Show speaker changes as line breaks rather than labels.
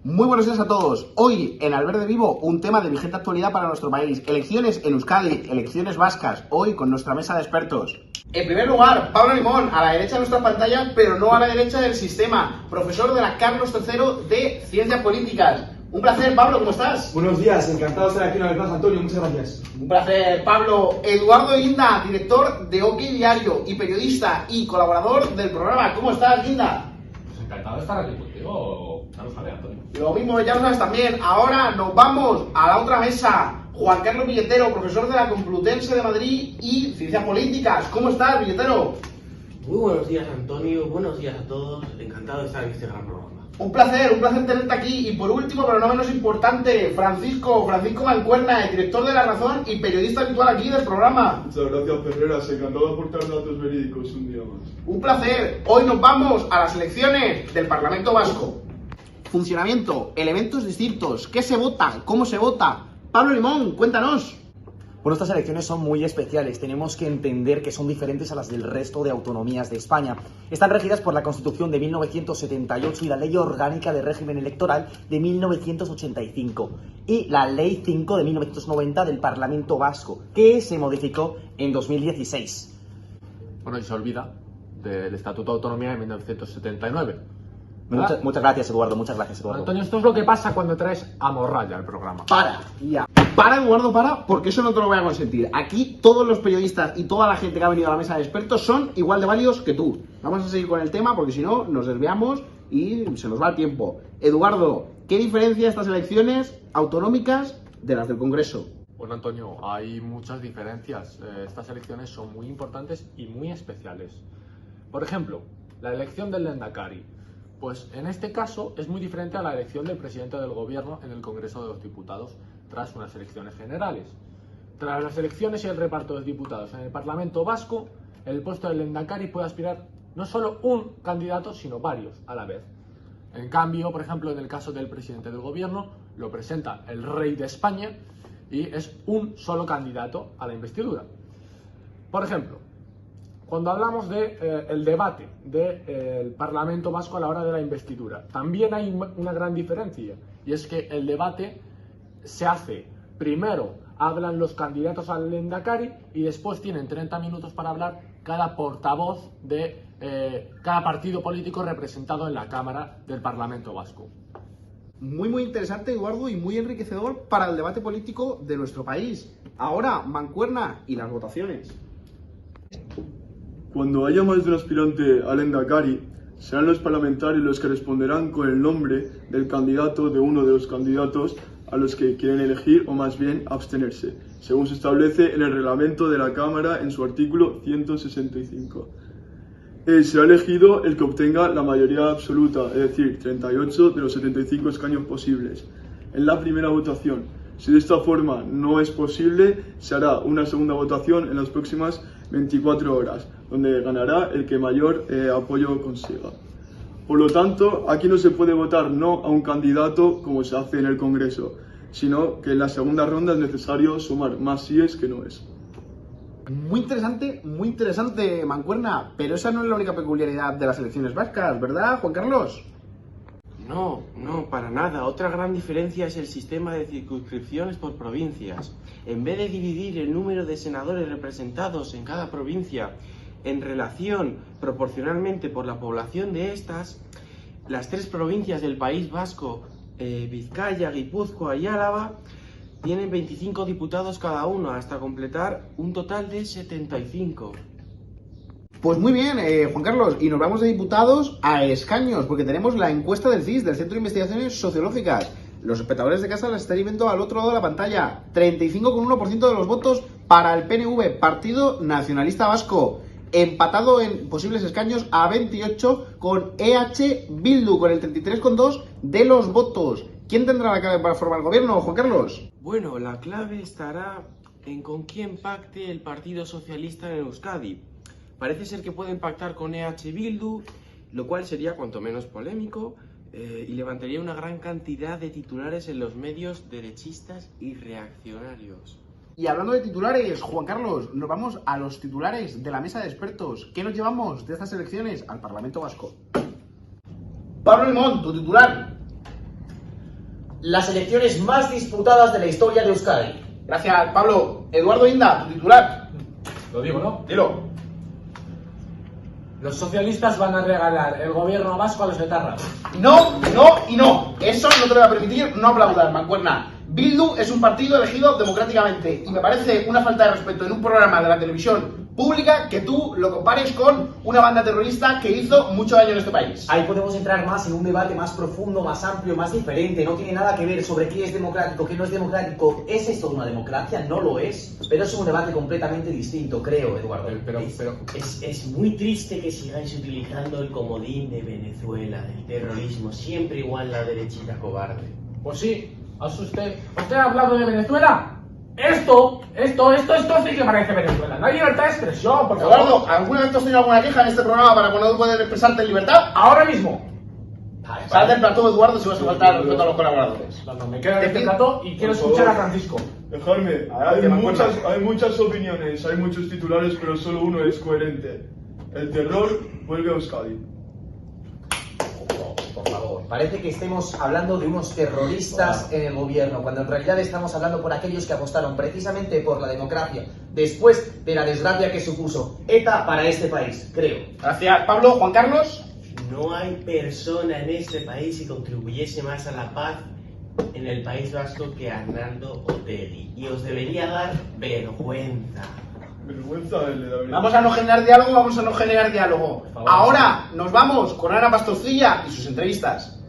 Muy buenos días a todos. Hoy en Al Verde Vivo un tema de vigente actualidad para nuestro país. Elecciones en Euskadi, elecciones vascas. Hoy con nuestra mesa de expertos. En primer lugar, Pablo Limón, a la derecha de nuestra pantalla, pero no a la derecha del sistema. Profesor de la Carlos III de Ciencias Políticas. Un placer, Pablo, ¿cómo estás?
Buenos días, encantado de estar aquí una vez más, Antonio, muchas gracias.
Un placer, Pablo. Eduardo Guinda, director de OK Diario y periodista y colaborador del programa. ¿Cómo estás, Guinda?
Pues encantado de estar aquí contigo, ya lo sabes, Antonio.
Lo mismo, ya lo sabes también. Ahora nos vamos a la otra mesa. Juan Carlos Billetero, profesor de la Complutense de Madrid y Ciencias Políticas. ¿Cómo estás, Billetero?
Muy buenos días, Antonio, buenos días a todos, encantado de estar en este gran programa.
Un placer tenerte aquí. Y por último, pero no menos importante, Francisco Mancuerna, el director de La Razón y periodista habitual aquí del programa.
Muchas gracias, Ferreras, encantado de aportar datos verídicos un día más.
Un placer. Hoy nos vamos a las elecciones del Parlamento Vasco. Funcionamiento, elementos distintos, ¿qué se vota? ¿Cómo se vota? Pablo Limón, cuéntanos.
Bueno, estas elecciones son muy especiales, tenemos que entender que son diferentes a las del resto de autonomías de España. Están regidas por la Constitución de 1978 y la Ley Orgánica de Régimen Electoral de 1985 y la Ley 5 de 1990 del Parlamento Vasco, que se modificó en 2016.
Bueno, y se olvida del Estatuto de Autonomía de 1979.
Muchas gracias, Eduardo, muchas gracias, Eduardo.
Antonio, esto es lo que pasa cuando traes a Morralla al programa.
Para, Eduardo, porque eso no te lo voy a consentir. Aquí todos los periodistas y toda la gente que ha venido a la mesa de expertos son igual de válidos que tú. Vamos a seguir con el tema porque si no nos desviamos y se nos va el tiempo. Eduardo, ¿qué diferencia estas elecciones autonómicas de las del Congreso?
Bueno, Antonio, hay muchas diferencias. Estas elecciones son muy importantes y muy especiales. Por ejemplo, la elección del Lehendakari. Pues en este caso es muy diferente a la elección del presidente del gobierno en el Congreso de los Diputados tras unas elecciones generales. Tras las elecciones y el reparto de diputados en el Parlamento Vasco, el puesto del Lehendakari puede aspirar no solo un candidato, sino varios a la vez. En cambio, por ejemplo, en el caso del presidente del gobierno, lo presenta el rey de España y es un solo candidato a la investidura. Por ejemplo, cuando hablamos del debate del Parlamento Vasco a la hora de la investidura, también hay una gran diferencia, y es que el debate se hace primero, hablan los candidatos al Lehendakari y después tienen 30 minutos para hablar cada portavoz de cada partido político representado en la Cámara del Parlamento Vasco.
Muy interesante, Eduardo, y muy enriquecedor para el debate político de nuestro país. Ahora, Mancuerna y las votaciones.
Cuando haya más de un aspirante al Lehendakari, serán los parlamentarios los que responderán con el nombre del candidato de uno de los candidatos a los que quieren elegir o más bien abstenerse, según se establece en el reglamento de la Cámara en su artículo 165. Será elegido el que obtenga la mayoría absoluta, es decir, 38 de los 75 escaños posibles, en la primera votación. Si de esta forma no es posible, se hará una segunda votación en las próximas 24 horas, donde ganará el que mayor apoyo consiga. Por lo tanto, aquí no se puede votar no a un candidato como se hace en el Congreso, sino que en la segunda ronda es necesario sumar más síes que noes.
Muy interesante, Mancuerna, pero esa no es la única peculiaridad de las elecciones vascas, ¿verdad, Juan Carlos?
No, para nada. Otra gran diferencia es el sistema de circunscripciones por provincias. En vez de dividir el número de senadores representados en cada provincia en relación proporcionalmente por la población de estas, las tres provincias del País Vasco, Vizcaya, Guipúzcoa y Álava, tienen 25 diputados cada uno, hasta completar un total de 75.
Pues muy bien, Juan Carlos, y nos vamos de diputados a escaños, porque tenemos la encuesta del CIS, del Centro de Investigaciones Sociológicas. Los espectadores de casa la están viendo al otro lado de la pantalla. 35,1% de los votos para el PNV, Partido Nacionalista Vasco. Empatado en posibles escaños a 28 con EH Bildu, con el 33,2% de los votos. ¿Quién tendrá la clave para formar el gobierno, Juan Carlos?
Bueno, la clave estará en con quién pacte el Partido Socialista en Euskadi. Parece ser que pueden pactar con EH Bildu, lo cual sería cuanto menos polémico y levantaría una gran cantidad de titulares en los medios derechistas y reaccionarios.
Y hablando de titulares, Juan Carlos, nos vamos a los titulares de la mesa de expertos. ¿Qué nos llevamos de estas elecciones al Parlamento Vasco? Pablo Limón, tu titular.
las elecciones más disputadas de la historia de Euskadi.
Gracias, Pablo. Eduardo Inda, tu titular.
Lo digo, ¿no?
Dilo.
Los socialistas van a regalar el gobierno vasco a los etarras.
No, no y no. Eso no te lo voy a permitir, no aplaudas, mancuerna. Bildu es un partido elegido democráticamente y me parece una falta de respeto en un programa de la televisión pública que tú lo compares con una banda terrorista que hizo mucho daño en este país.
Ahí podemos entrar más en un debate más profundo, más amplio, más diferente. No tiene nada que ver sobre qué es democrático, qué no es democrático. ¿Es esto una democracia? No lo es. Pero es un debate completamente distinto, creo, Eduardo.
Es muy triste que sigáis utilizando el comodín de Venezuela, del terrorismo, siempre igual la derechita cobarde.
Pues sí, ¿usted ha hablado de Venezuela? Esto sí que parece Venezuela. No hay libertad de expresión, por favor.
Eduardo, ¿alguna vez te has tenido alguna queja en este programa para no poder expresarte en libertad?
Ahora mismo.
Sal del plató, Eduardo, si vas a faltar al respeto a los colaboradores.
No, me quedo en este plató y quiero escuchar a Francisco.
Dejadme, hay muchas opiniones, hay muchos titulares, pero solo uno es coherente. El terror vuelve a Euskadi.
Por favor, parece que estemos hablando de unos terroristas en el gobierno, cuando en realidad estamos hablando por aquellos que apostaron precisamente por la democracia, después de la desgracia que supuso ETA para este país, creo.
Gracias, Pablo. Juan Carlos.
No hay persona en este país que contribuyese más a la paz en el País Vasco que Arnaldo Otegi. Y os debería dar vergüenza.
Vergüenza le da vergüenza.
Vamos a no generar diálogo, vamos a no generar diálogo. Ahora nos vamos con Ana Pastorcilla y sus entrevistas.